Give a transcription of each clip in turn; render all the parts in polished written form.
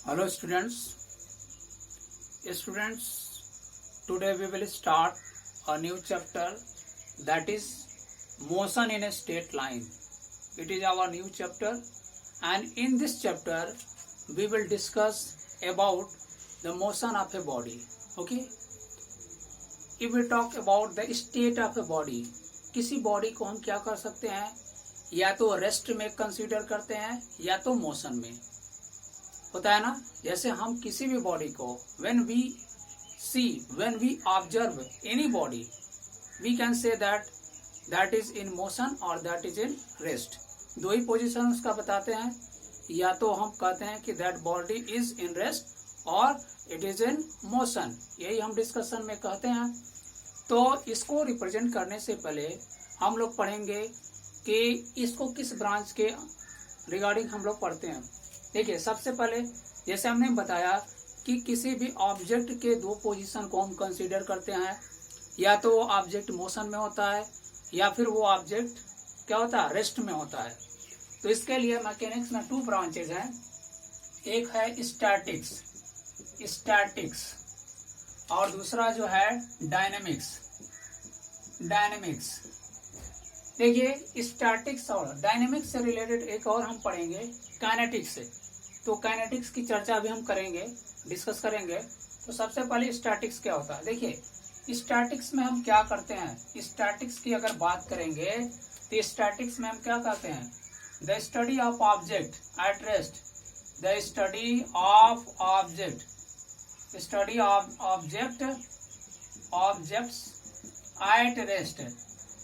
Hello students, today we will start a new chapter, that is motion in a straight line. It is our new chapter, and in this chapter we will discuss about the motion of a body. Okay, if we talk about the state of a body, किसी body को हम क्या कर सकते हैं, या तो rest में कंसीडर करते हैं या तो मोशन में होता है ना। जैसे हम किसी भी बॉडी को when we observe any body, we can say that is in motion or that is in rest. दो ही पोजिशन का बताते हैं, या तो हम कहते हैं कि that body is in rest और it is in motion, यही हम डिस्कशन में कहते हैं। तो इसको रिप्रेजेंट करने से पहले हम लोग पढ़ेंगे कि इसको किस ब्रांच के रिगार्डिंग हम लोग पढ़ते हैं। देखिए, सबसे पहले जैसे हमने बताया कि किसी भी ऑब्जेक्ट के दो पोजीशन को हम कंसीडर करते हैं, या तो वो ऑब्जेक्ट मोशन में होता है या फिर वो ऑब्जेक्ट क्या होता है, रेस्ट में होता है। तो इसके लिए मैकेनिक्स में टू ब्रांचेज हैं, एक है स्टैटिक्स और दूसरा जो है डायनेमिक्स। देखिए, स्टैटिक्स और डायनेमिक्स से रिलेटेड एक और हम पढ़ेंगे काइनेटिक्स से। तो काइनेटिक्स की चर्चा भी हम करेंगे, डिस्कस करेंगे। तो सबसे पहले स्टैटिक्स क्या होता है। देखिए, स्टैटिक्स में हम क्या करते हैं, स्टैटिक्स की अगर बात करेंगे तो स्टैटिक्स में हम क्या कहते हैं, the study of object at rest, the study of objects at rest.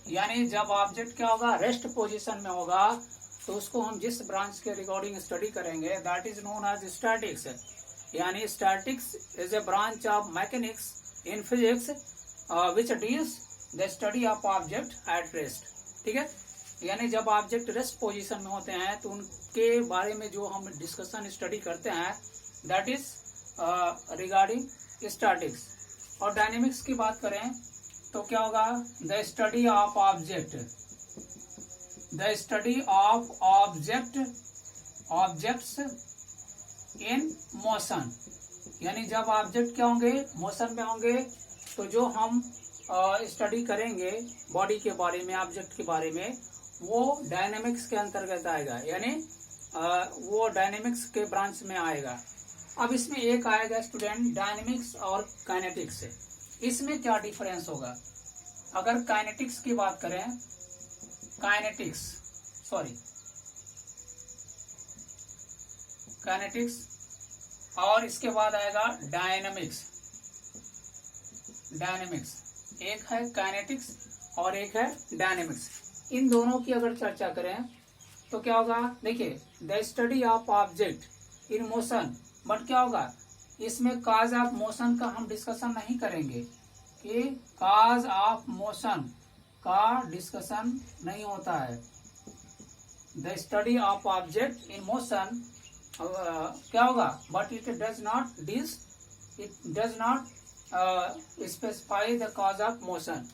यानी जब ऑब्जेक्ट क्या होगा, रेस्ट पोजीशन में होगा, तो उसको हम जिस ब्रांच के रिगार्डिंग स्टडी करेंगे that is known as statics. यानी statics is a branch of mechanics in physics which deals the study of object at rest. ठीक है, यानी जब ऑब्जेक्ट रेस्ट पोजीशन में होते हैं तो उनके बारे में जो हम डिस्कशन स्टडी करते हैं दैट इज रिगार्डिंग स्टैटिक्स। और डायनेमिक्स की बात करें तो क्या होगा, the study of objects in motion. यानी जब ऑब्जेक्ट क्या होंगे, मोशन में होंगे, तो जो हम स्टडी करेंगे बॉडी के बारे में, ऑब्जेक्ट के बारे में, वो डायनेमिक्स के अंतर्गत आएगा, यानी वो डायनेमिक्स के ब्रांच में आएगा। अब इसमें एक आएगा स्टूडेंट डायनेमिक्स और काइनेटिक्स। इसमें क्या डिफरेंस होगा। अगर काइनेटिक्स की बात करें, काइनेटिक्स और इसके बाद आएगा डायनेमिक्स। एक है काइनेटिक्स और एक है डायनेमिक्स। इन दोनों की अगर चर्चा करें तो क्या होगा, देखिए, the study of object in motion, but क्या होगा, इसमें काज ऑफ मोशन का हम डिस्कशन नहीं करेंगे, कि काज ऑफ मोशन का डिस्कशन नहीं होता है। The study of object in motion क्या होगा, but it does not specify the cause of motion.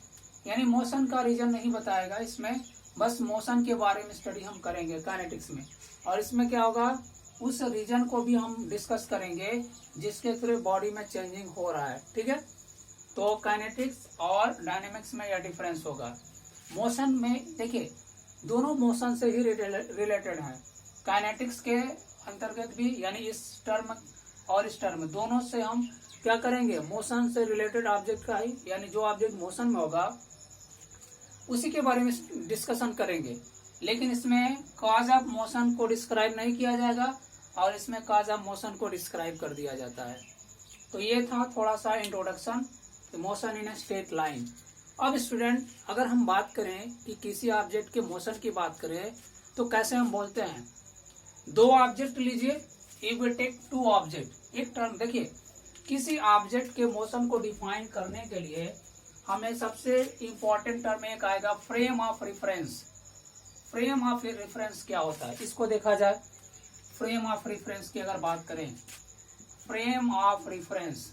यानी मोशन का रीजन नहीं बताएगा इसमें, बस मोशन के बारे में स्टडी हम करेंगे काइनेटिक्स में। और इसमें क्या होगा, उस रीजन को भी हम डिस्कस करेंगे जिसके थ्रू बॉडी में चेंजिंग हो रहा है। ठीक है, तो काइनेटिक्स और डायनेमिक्स में यह डिफरेंस होगा। मोशन में देखिए, दोनों मोशन से ही रिलेटेड है। काइनेटिक्स के अंतर्गत भी, यानी इस टर्म और इस टर्म दोनों से हम क्या करेंगे, मोशन से रिलेटेड ऑब्जेक्ट का ही, यानी जो ऑब्जेक्ट मोशन में होगा उसी के बारे में डिस्कशन करेंगे। लेकिन इसमें कॉज ऑफ मोशन को डिस्क्राइब नहीं किया जाएगा और इसमें कॉज ऑफ मोशन को डिस्क्राइब कर दिया जाता है। तो ये था थोड़ा सा introduction motion in a straight line. अब स्टूडेंट, अगर हम बात करें कि किसी ऑब्जेक्ट के मोशन की बात करें तो कैसे हम बोलते हैं, दो ऑब्जेक्ट लीजिए, if we take two object. एक टर्म देखिए, किसी ऑब्जेक्ट के मोशन को डिफाइन करने के लिए हमें सबसे इंपॉर्टेंट टर्म एक आएगा, frame of reference. Frame of reference क्या होता है, इसको देखा जाए। फ्रेम ऑफ रेफरेंस की अगर बात करें, फ्रेम ऑफ रेफरेंस,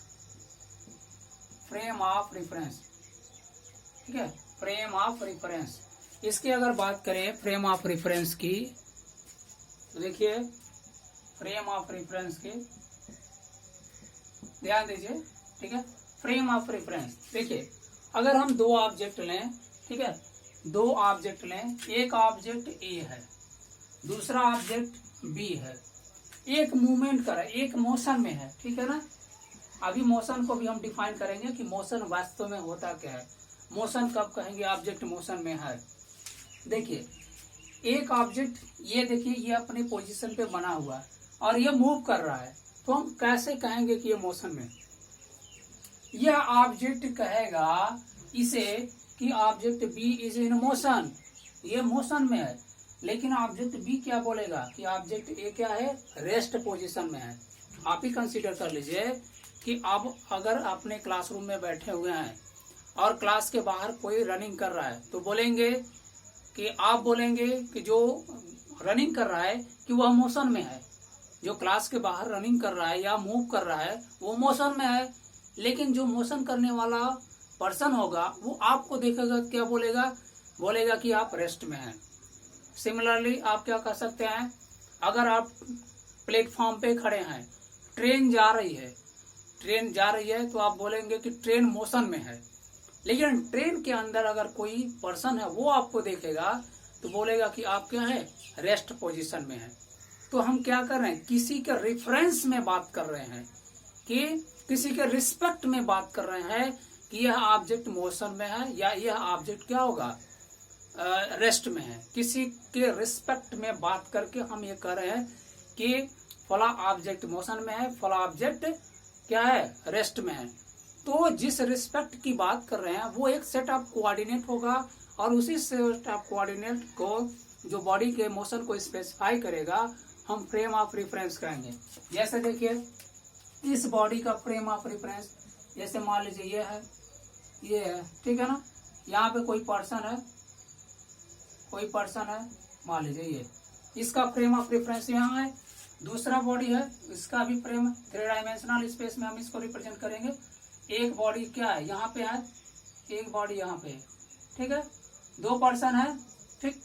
ठीक है, फ्रेम ऑफ रेफरेंस। इसकी अगर बात करें फ्रेम ऑफ रेफरेंस की, तो देखिए फ्रेम ऑफ रेफरेंस की ध्यान दीजिए, ठीक है। फ्रेम ऑफ रेफरेंस, देखिए अगर हम दो ऑब्जेक्ट लें, ठीक है, दो ऑब्जेक्ट लें, एक ऑब्जेक्ट ए है, दूसरा ऑब्जेक्ट बी है, एक मूवमेंट कर रहा है, एक मोशन में है, ठीक है ना। अभी मोशन को भी हम डिफाइन करेंगे कि मोशन वास्तव में होता क्या है, मोशन कब कहेंगे ऑब्जेक्ट मोशन में है। देखिए एक ऑब्जेक्ट, ये देखिए ये अपनी पोजीशन पे बना हुआ है और ये मूव कर रहा है, तो हम कैसे कहेंगे कि ये मोशन में। यह ऑब्जेक्ट कहेगा इसे कि object B is in motion, ये मोशन में है। लेकिन ऑब्जेक्ट बी क्या बोलेगा कि ऑब्जेक्ट ए क्या है, रेस्ट पोजीशन में है। आप ही कंसीडर कर लीजिए कि अब अगर अपने क्लासरूम में बैठे हुए हैं और क्लास के बाहर कोई रनिंग कर रहा है, तो बोलेंगे कि आप बोलेंगे कि जो रनिंग कर रहा है कि वह मोशन में है, जो क्लास के बाहर रनिंग कर रहा है या मूव कर रहा है वो मोशन में है। लेकिन जो मोशन करने वाला पर्सन होगा वो आपको देखेगा, क्या बोलेगा, बोलेगा कि आप रेस्ट में हैं। सिमिलरली आप क्या कर सकते हैं, अगर आप प्लेटफॉर्म पे खड़े हैं, ट्रेन जा रही है तो आप बोलेंगे कि ट्रेन मोशन में है। लेकिन ट्रेन के अंदर अगर कोई पर्सन है वो आपको देखेगा तो बोलेगा कि आप क्या है, रेस्ट पोजीशन में है। तो हम क्या कर रहे हैं, किसी के रेफरेंस में बात कर रहे हैं, कि किसी के रिस्पेक्ट में बात कर रहे हैं कि यह ऑब्जेक्ट मोशन में है या यह ऑब्जेक्ट क्या होगा, रेस्ट में है। किसी के रिस्पेक्ट में बात करके हम ये कह रहे हैं कि फला ऑब्जेक्ट मोशन में है, फला ऑब्जेक्ट क्या है, रेस्ट में है। तो जिस रिस्पेक्ट की बात कर रहे हैं वो एक सेट ऑफ कोऑर्डिनेट होगा और उसी सेट ऑफ कोऑर्डिनेट को जो बॉडी के मोशन को स्पेसिफाई करेगा हम फ्रेम ऑफ रेफरेंस कहेंगे। जैसे देखिए इस बॉडी का फ्रेम ऑफ रेफरेंस, जैसे मान लीजिए ये है, ठीक है ना। यहाँ पे कोई पर्सन है, मान लीजिए ये, इसका फ्रेम ऑफ रेफरेंस यहाँ है। दूसरा बॉडी है, इसका भी फ्रेम है, 3 डायमेंशनल स्पेस में हम इसको रिप्रेजेंट करेंगे। एक बॉडी क्या है, यहाँ पे है, एक बॉडी यहाँ पे है, ठीक है। 2 पर्सन है, ठीक,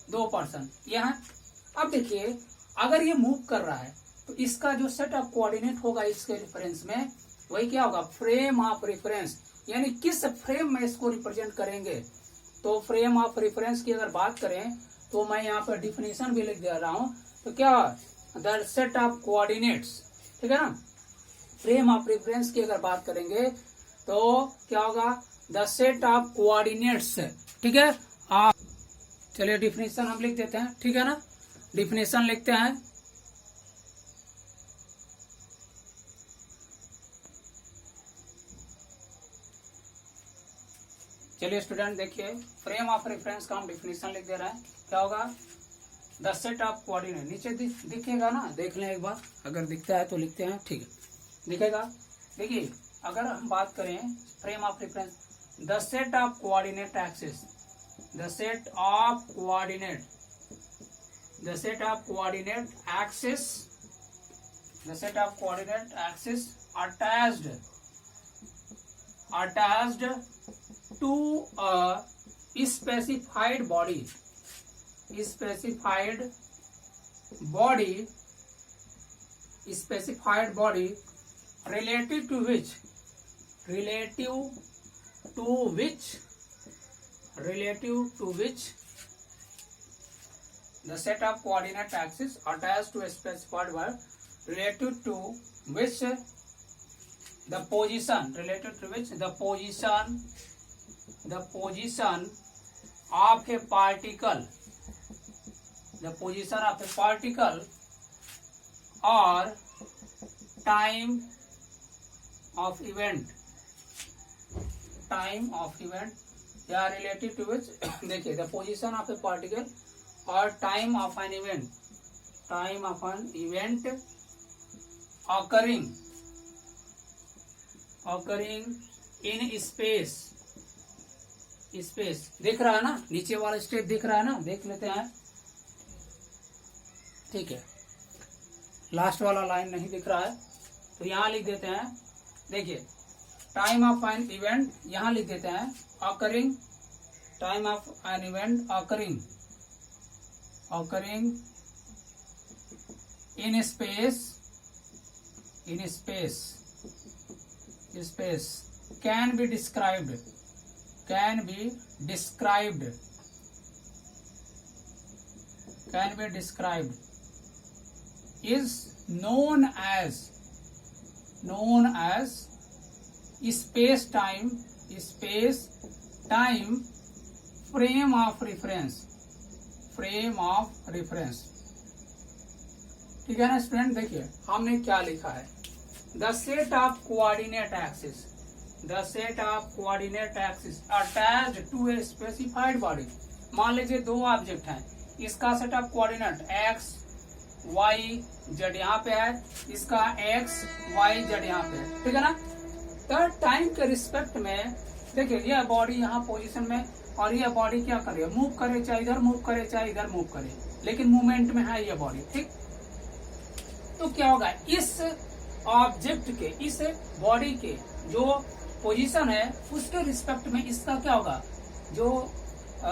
2 पर्सन यहाँ। अब देखिए अगर ये मूव कर रहा है तो इसका जो सेट ऑफ कोऑर्डिनेट होगा इसके रेफरेंस में, वही क्या होगा, फ्रेम ऑफ रेफरेंस। यानी किस फ्रेम में इसको रिप्रेजेंट करेंगे। तो फ्रेम ऑफ रेफरेंस की अगर बात करें तो मैं यहाँ पर डिफिनेशन भी लिख दे रहा हूँ, तो क्या, द सेट ऑफ कोऑर्डिनेट्स, ठीक है ना। फ्रेम ऑफ रेफरेंस की अगर बात करेंगे तो क्या होगा, द सेट ऑफ कोऑर्डिनेट्स, ठीक है। आप चलिए डिफिनेशन हम लिख देते हैं, ठीक है ना। डिफिनेशन लिखते हैं, चलिए स्टूडेंट देखिए फ्रेम ऑफ रेफरेंस का हम डिफिनेशन लिख दे रहे हैं। क्या होगा, द सेट ऑफ कोऑर्डिनेट, नीचे दिखेगा ना, देख लें एक बार, अगर दिखता है तो लिखते हैं, ठीक है, दिखेगा। देखिए अगर हम बात करें frame of reference, the set of coordinate axis, the set of coordinate, the set of coordinate axis, the set of coordinate axis attached to a specified body relative to which the set of coordinate axis attached to a specified body relative to which the position of a particle, or time of event या relative to which देखिए the position of a particle or time of an event occurring in space, दिख रहा है ना, नीचे वाला step दिख रहा है ना, देख लेते हैं, ठीक है। लास्ट वाला लाइन नहीं दिख रहा है तो यहाँ लिख देते हैं, देखिए टाइम ऑफ एन इवेंट, यहाँ लिख देते हैं occurring, time of an event occurring in space space can be described is known as space time frame of reference। ठीक है ना स्टूडेंट, देखिए हमने क्या लिखा है, the set of coordinate axis attached to a specified body. मान लीजिए दो ऑब्जेक्ट हैं, इसका set of coordinate X Y Z यहाँ पे है, इसका एक्स वाई जेड यहाँ पे है, ठीक है ना। तो टाइम के रिस्पेक्ट में देखिए यह बॉडी यहाँ पोजीशन में और यह बॉडी क्या करे, मूव करे, चाहे इधर मूव करे चाहे इधर मूव करे, लेकिन मूवमेंट में है यह बॉडी, ठीक। तो क्या होगा, इस ऑब्जेक्ट के, इस बॉडी के जो पोजीशन है उसके रिस्पेक्ट में इसका क्या होगा, जो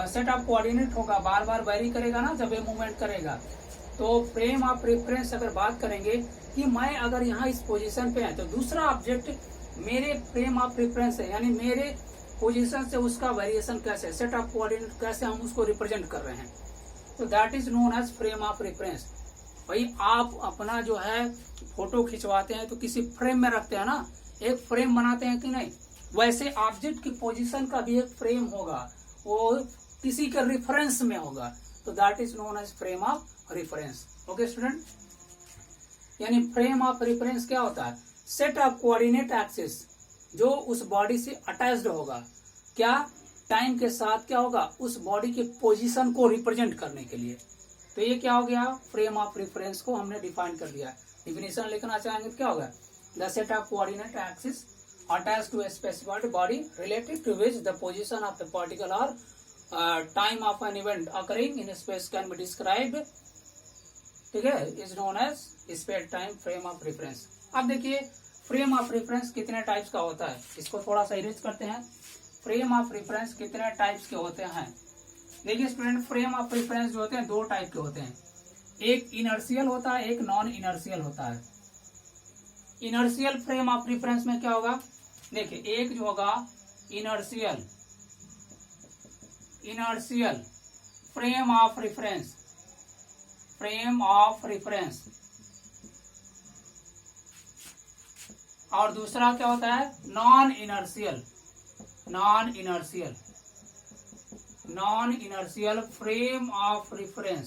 सेट ऑफ कोऑर्डिनेट होगा बार बार वेरी करेगा ना जब ये मूवमेंट करेगा। तो फ्रेम ऑफ रेफरेंस अगर बात करेंगे कि मैं अगर यहाँ इस पोजीशन पे है तो दूसरा ऑब्जेक्ट मेरे फ्रेम ऑफ रेफरेंस है, यानी मेरे पोजीशन से उसका वेरिएशन कैसे, सेट ऑफ कोऑर्डिनेट कैसे हम उसको रिप्रेजेंट कर रहे हैं, तो that is known as frame of reference. भाई आप अपना जो है फोटो खिंचवाते हैं तो किसी फ्रेम में रखते हैं ना, एक फ्रेम बनाते हैं कि नहीं, वैसे ऑब्जेक्ट की पोजीशन का भी एक फ्रेम होगा, वो किसी के रेफरेंस में होगा, तो that is known as frame of reference. Okay student, यानी फ्रेम ऑफ रेफरेंस क्या होता है, सेट ऑफ कोऑर्डिनेट एक्सिस जो उस बॉडी से अटैच्ड होगा, क्या टाइम के साथ क्या होगा, उस बॉडी के पोजीशन को रिप्रेजेंट करने के लिए। तो ये क्या हो गया, फ्रेम ऑफ रेफरेंस को हमने डिफाइन कर दिया। डिफिनेशन लिखना चाहेंगे तो क्या होगा, the set of coordinate axis attached to a specified body related to which the position of the particle और time of an event occurring in space can be described, ठीक है, is known as space time frame of reference. अब देखिए frame of reference कितने types का होता है, इसको थोड़ा सा इरेज करते हैं। फ्रेम ऑफ रेफरेंस कितने टाइप्स के होते हैं, देखिए स्टूडेंट फ्रेम ऑफ रेफरेंस जो होते हैं दो टाइप के होते हैं, एक इनर्शियल होता है, एक नॉन इनर्शियल होता है। इनर्शियल फ्रेम ऑफ रेफरेंस में क्या होगा, देखिए एक जो होगा इनर्शियल फ्रेम ऑफ रेफरेंस, और दूसरा क्या होता है non inertial frame of reference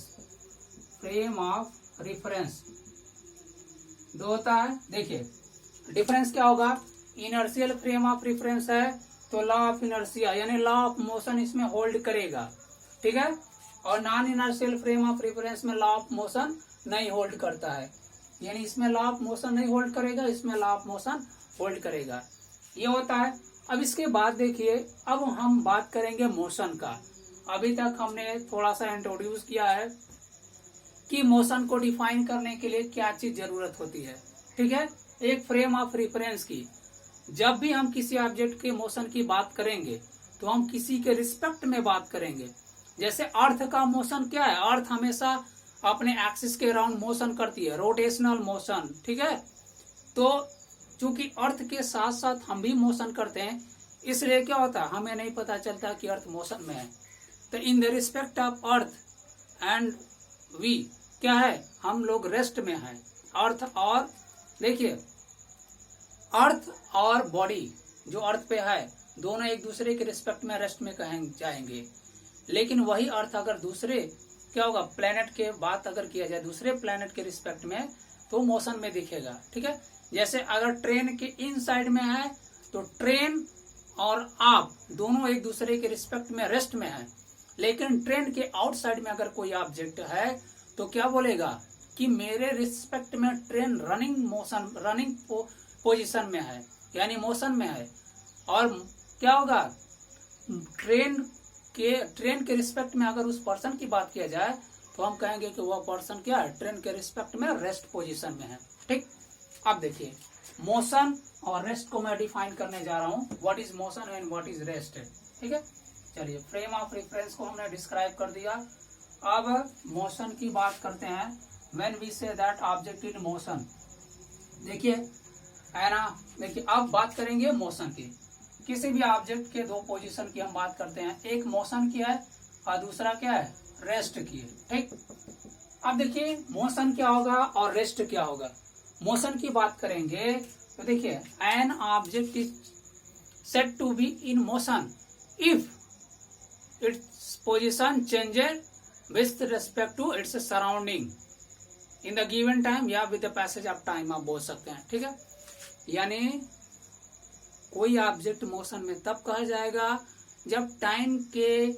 दो होता है। देखिए डिफरेंस क्या होगा, इनर्शियल फ्रेम ऑफ रेफरेंस है तो लॉ ऑफ इनर्शिया यानी लॉ ऑफ मोशन इसमें होल्ड करेगा, ठीक है, और non inertial frame of reference में लॉ ऑफ मोशन नहीं होल्ड करता है, यानी इसमें लॉ ऑफ मोशन नहीं होल्ड करेगा, इसमें लॉ ऑफ मोशन होल्ड करेगा, ये होता है। अब इसके बाद देखिए अब हम बात करेंगे मोशन का। अभी तक हमने थोड़ा सा इंट्रोड्यूस किया है कि मोशन को डिफाइन करने के लिए क्या चीज जरूरत होती है, ठीक है, एक फ्रेम ऑफ रेफरेंस की। जब भी हम किसी ऑब्जेक्ट के मोशन की बात करेंगे तो हम किसी के रिस्पेक्ट में बात करेंगे। जैसे अर्थ का मोशन क्या है, अर्थ हमेशा अपने एक्सिस के अराउंड मोशन करती है, रोटेशनल मोशन, ठीक है। तो चूंकि अर्थ के साथ साथ हम भी मोशन करते हैं, इसलिए क्या होता है हमें नहीं पता चलता कि अर्थ मोशन में है। तो in the respect of earth and we क्या है, हम लोग रेस्ट में हैं। अर्थ और देखिए अर्थ और बॉडी जो अर्थ पे है दोनों एक दूसरे के रिस्पेक्ट में रेस्ट में कहेंगे जाएंगे, लेकिन वही अर्थ अगर दूसरे क्या होगा प्लेनेट के बात अगर किया जाए दूसरे प्लेनेट के रिस्पेक्ट में तो मोशन में दिखेगा, ठीक है। जैसे अगर ट्रेन के इन साइड में है तो ट्रेन और आप दोनों एक दूसरे के रिस्पेक्ट में रेस्ट में है, लेकिन ट्रेन के आउटसाइड में अगर कोई ऑब्जेक्ट है तो क्या बोलेगा कि मेरे रिस्पेक्ट में ट्रेन रनिंग पोजीशन में है, यानी मोशन में है। और क्या होगा ट्रेन के रिस्पेक्ट में अगर उस पर्सन की बात किया जाए तो हम कहेंगे कि वह पर्सन क्या है, ट्रेन के रिस्पेक्ट में रेस्ट पोजीशन में है, ठीक। अब देखिए मोशन और रेस्ट को मैं डिफाइन करने जा रहा हूँ, what is motion and what is rest, ठीक है। चलिए फ्रेम ऑफ रेफरेंस को हमने डिस्क्राइब कर दिया। अब मोशन की बात करते हैं। When we say that object in motion, देखिए है ना। देखिए अब बात करेंगे मोशन की। किसी भी ऑब्जेक्ट के दो पोजीशन की हम बात करते हैं, एक मोशन की है और दूसरा क्या है, रेस्ट की है। ठीक, अब देखिए मोशन क्या होगा और रेस्ट क्या होगा। मोशन की बात करेंगे तो देखिए an object is said to be in motion if its position changes with respect to its surrounding in the given time या with the passage of time आप बोल सकते हैं। ठीक है, यानी कोई ऑब्जेक्ट मोशन में तब कहा जाएगा जब टाइम के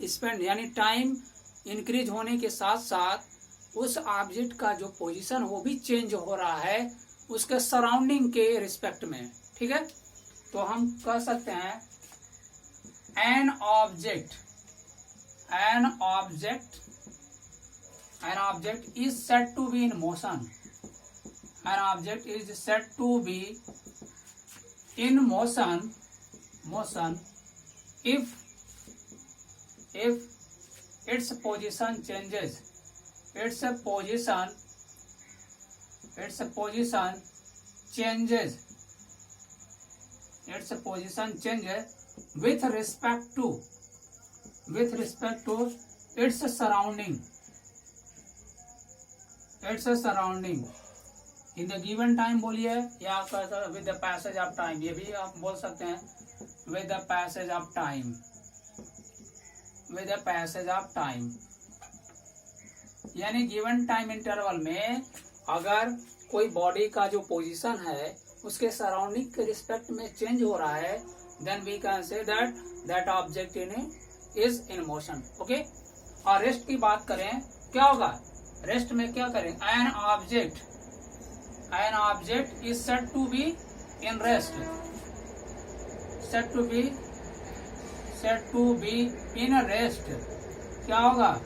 स्पेंड यानी टाइम इंक्रीज होने के साथ साथ उस ऑब्जेक्ट का जो पोजीशन वो भी चेंज हो रहा है उसके सराउंडिंग के रिस्पेक्ट में। ठीक है, तो हम कह सकते हैं an object is said to be in motion. An object is said to be in motion if its position changes with respect to its surrounding in the given time बोलिए या आप with the passage of time, ये भी आप बोल सकते हैं with the passage of time. यानी गिवन टाइम इंटरवल में अगर कोई बॉडी का जो पोजीशन है उसके सराउंडिंग के रिस्पेक्ट में चेंज हो रहा है then we can say that object is in motion. Okay, और रेस्ट की बात करें क्या होगा, रेस्ट में क्या करें, an object is said to be in rest, said to be in a rest। क्या होगा,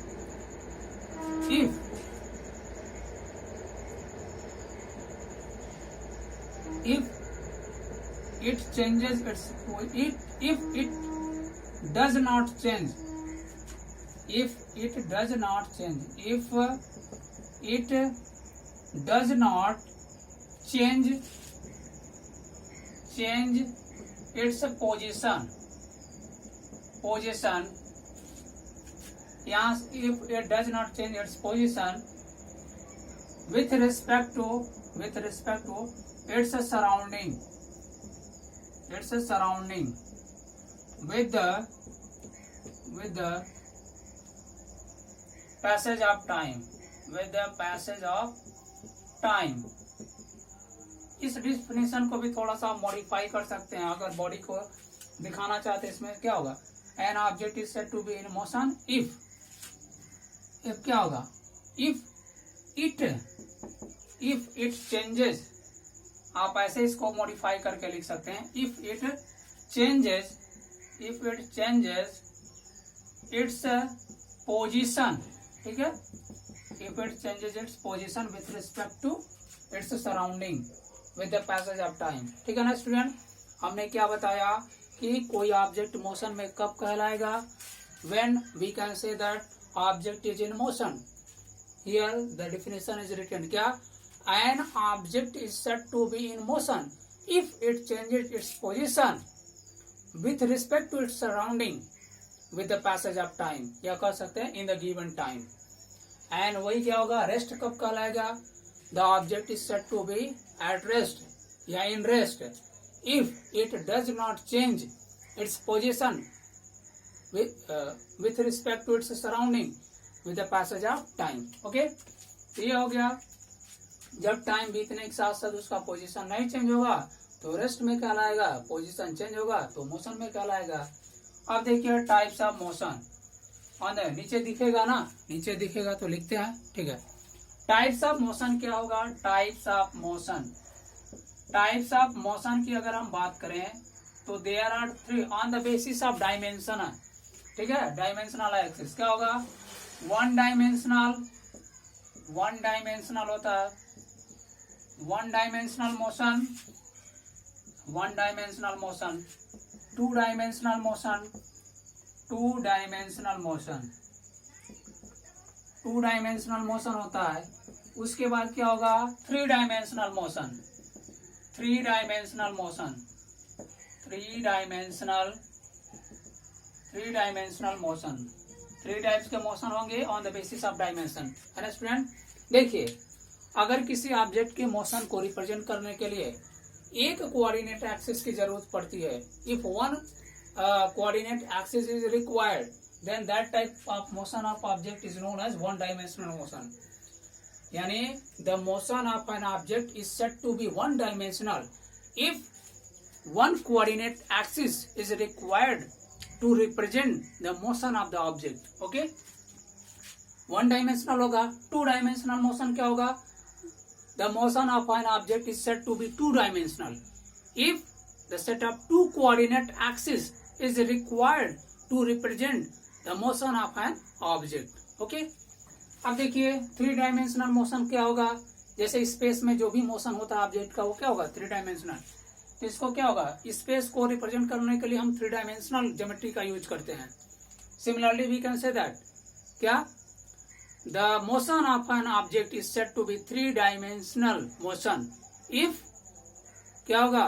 if it changes if it does not change change its position यहाँ if it does not change its position with respect to its surrounding with the passage of time इस definition को भी थोड़ा सा modify कर सकते हैं। अगर बॉडी को दिखाना चाहते हैं इसमें क्या होगा, an object is said to be in motion if क्या होगा, इफ इट चेंजेस, आप ऐसे इसको मॉडिफाई करके लिख सकते हैं, if it changes its position. ठीक है, if it changes its position with respect to its surrounding with the passage of time. ठीक है ना स्टूडेंट, हमने क्या बताया कि कोई ऑब्जेक्ट मोशन में कब कहलाएगा, when we can say that object is in motion. Here the definition is written, क्या, an object is said to be in motion if it changes its position with respect to its surrounding with the passage of time, या कह सकते हैं in the given time. And वही क्या होगा, rest कब कहलाएगा, the object is said to be at rest या in rest if it does not change its position with respect to its surrounding with the passage of time। Okay, तो ये हो गया, जब टाइम बीतने के साथ साथ उसका पोजीशन नहीं चेंज होगा तो रेस्ट में कहलाएगा, पोजीशन चेंज होगा तो मोशन में कहलाएगा। अब देखिए टाइप्स ऑफ मोशन, नीचे दिखेगा ना, नीचे दिखेगा तो लिखते हैं। ठीक है, टाइप्स ऑफ मोशन क्या होगा, टाइप्स ऑफ मोशन की अगर हम बात करें तो there are 3 on the basis of dimension. ठीक है, डायमेंशनल एक्सिस क्या होगा, वन डायमेंशनल होता है, one dimensional motion, to dimensional motion होता है। उसके बाद क्या होगा, 3 dimensional motion, three dimensional motion, three dimensional motion, three types के मोशन होंगे on the basis of dimension, है ना स्टूडेंट। देखिए, अगर किसी ऑब्जेक्ट के मोशन को रिप्रेजेंट करने के लिए एक कोऑर्डिनेट एक्सिस की जरूरत पड़ती है, if one coordinate axis is required, then that type of motion of object is known as one dimensional motion. यानी the motion of an object is said to be one dimensional if one coordinate axis is required to represent the motion of the object. Okay, one dimensional होगा। two dimensional motion क्या होगा? The motion of an object is said to be two dimensional if the set of two coordinate axis is required to represent the motion of an object. Okay, अब देखिए three dimensional motion क्या होगा। जैसे space में जो भी motion होता है ऑब्जेक्ट का वो क्या होगा? Three dimensional. तो इसको क्या होगा? स्पेस को रिप्रेजेंट करने के लिए हम थ्री डायमेंशनल ज्योमेट्री का यूज करते हैं। Similarly we can say that क्या the motion of an object is said to be three dimensional motion if क्या होगा?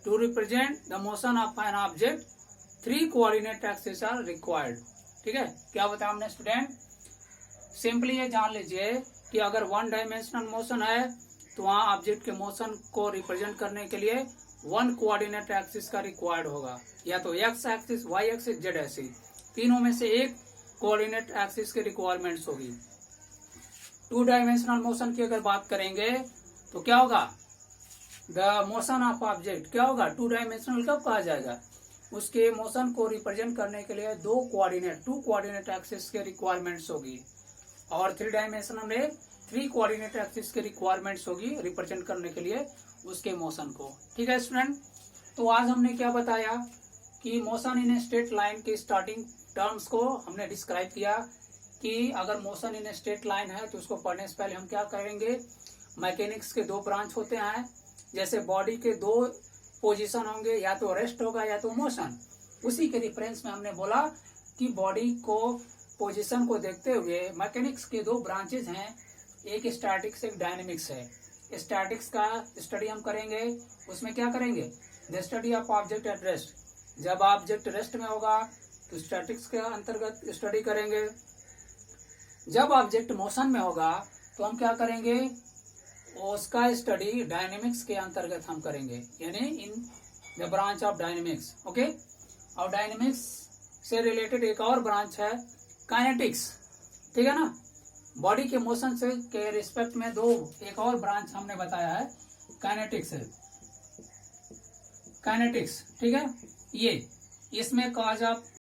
To represent the motion of an object three coordinate axis are required. ठीक है, क्या बताया हमने स्टूडेंट? सिंपली ये जान लीजिए कि अगर वन डायमेंशनल मोशन है तो वहां ऑब्जेक्ट के मोशन को रिप्रेजेंट करने के लिए वन कोऑर्डिनेट एक्सिस का रिक्वायर्ड होगा, या तो X axis, Y axis, Z axis, तीनों में से एक कोऑर्डिनेट एक्सिस की रिक्वायरमेंट्स होगी। टू डायमेंशनल मोशन की अगर बात करेंगे तो क्या होगा? द मोशन ऑफ ऑब्जेक्ट क्या होगा? टू डायमेंशनल कब कहा जाएगा? उसके मोशन को रिप्रेजेंट करने के लिए टू कोऑर्डिनेट एक्सिस के रिक्वायरमेंट्स होगी, और थ्री डायमेंशनल में थ्री कोऑर्डिनेट एक्सिस के रिक्वायरमेंट्स होगी रिप्रेजेंट करने के लिए उसके मोशन को। ठीक है स्टूडेंट, तो आज हमने क्या बताया कि motion in a straight line के स्टार्टिंग टर्म्स को हमने डिस्क्राइब किया कि अगर motion in a straight line है तो उसको पढ़ने से पहले हम क्या करेंगे? मैकेनिक्स के दो ब्रांच होते हैं, जैसे बॉडी के दो पोजीशन होंगे, या तो रेस्ट होगा या तो मोशन। उसी के रिफरेंस में हमने बोला कि बॉडी को पोजीशन को देखते हुए मैकेनिक्स के दो ब्रांचेज हैं, एक स्टैटिक्स एक डायनेमिक्स है। स्टैटिक्स का स्टडी हम करेंगे, उसमें क्या करेंगे? The study of object at rest. जब ऑब्जेक्ट रेस्ट में होगा तो स्टैटिक्स के अंतर्गत स्टडी करेंगे। जब ऑब्जेक्ट मोशन में होगा तो हम क्या करेंगे? उसका स्टडी डायनेमिक्स के अंतर्गत हम करेंगे, यानी in the branch of dynamics. Okay, और डायनेमिक्स से रिलेटेड एक और ब्रांच है काइनेटिक्स। ठीक है ना, बॉडी के मोशन से के रिस्पेक्ट में एक और ब्रांच हमने बताया है काइनेटिक्स है। काइनेटिक्स, ठीक है, ये इसमें कॉज ऑफ